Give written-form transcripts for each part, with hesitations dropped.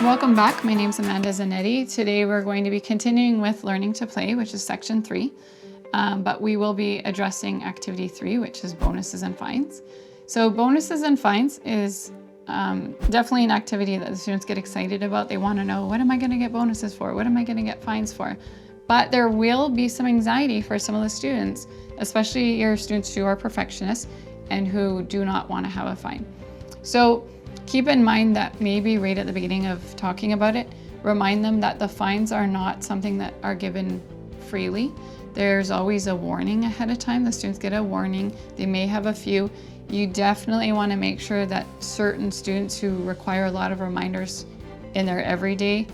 Welcome back. My name is Amanda Zanette. Today we're going to be continuing with Learning to Play, which is section 3, but we will be addressing activity 3, which is bonuses and fines. So bonuses and fines is definitely an activity that the students get excited about. They want to know, what am I going to get bonuses for? What am I going to get fines for? But there will be some anxiety for some of the students, especially your students who are perfectionists and who do not want to have a fine. So keep in mind that maybe right at the beginning of talking about it, remind them that the fines are not something that are given freely. There's always a warning ahead of time. The students get a warning. They may have a few. You definitely want to make sure that certain students who require a lot of reminders in their everyday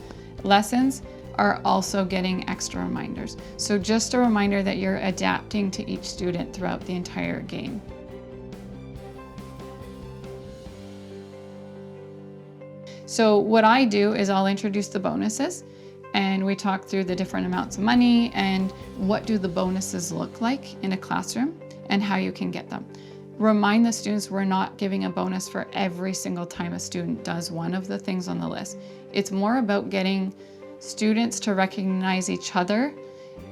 lessons are also getting extra reminders. So just a reminder that you're adapting to each student throughout the entire game. So what I do is I'll introduce the bonuses and we talk through the different amounts of money and what do the bonuses look like in a classroom and how you can get them. Remind the students we're not giving a bonus for every single time a student does one of the things on the list. It's more about getting students to recognize each other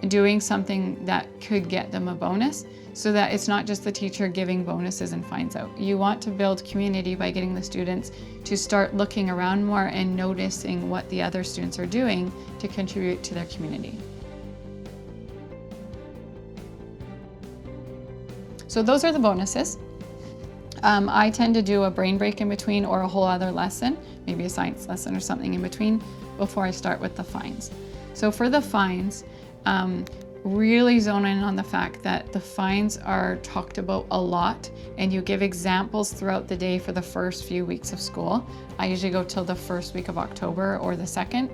doing something that could get them a bonus, so that it's not just the teacher giving bonuses and fines out. You want to build community by getting the students to start looking around more and noticing what the other students are doing to contribute to their community. So those are the bonuses. I tend to do a brain break in between or a whole other lesson, maybe a science lesson or something in between before I start with the fines. So for the fines, really zone in on the fact that the fines are talked about a lot and you give examples throughout the day for the first few weeks of school. I usually go till the first week of October or the second.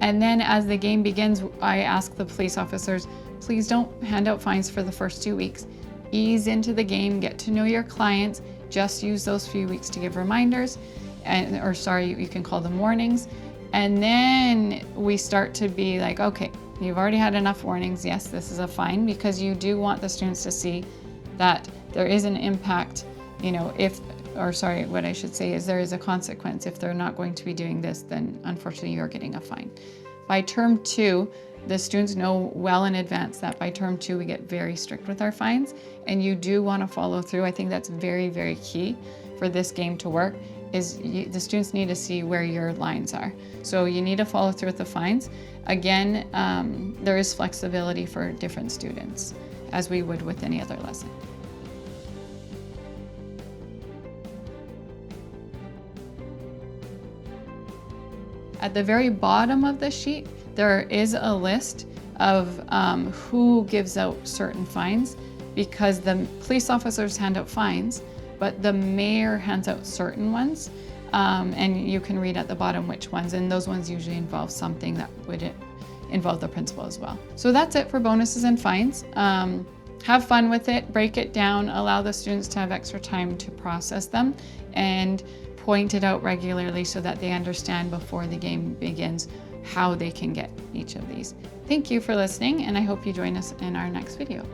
And then as the game begins, I ask the police officers, please don't hand out fines for the first 2 weeks. Ease into the game, get to know your clients, just use those few weeks to give reminders, you can call them warnings. And then we start to be like, okay, you've already had enough warnings. Yes, this is a fine, because you do want the students to see that there is an impact, what I should say is there is a consequence. If they're not going to be doing this, then unfortunately you're getting a fine. By term 2, the students know well in advance that by term 2 we get very strict with our fines, and you do want to follow through. I think that's very, very key for this game to work. The students need to see where your lines are. So you need to follow through with the fines. Again, there is flexibility for different students, as we would with any other lesson. At the very bottom of the sheet, there is a list of who gives out certain fines, because the police officers hand out fines, but the mayor hands out certain ones, and you can read at the bottom which ones, and those ones usually involve something that would involve the principal as well. So that's it for bonuses and fines. Have fun with it, break it down, allow the students to have extra time to process them, and point it out regularly so that they understand before the game begins how they can get each of these. Thank you for listening, and I hope you join us in our next video.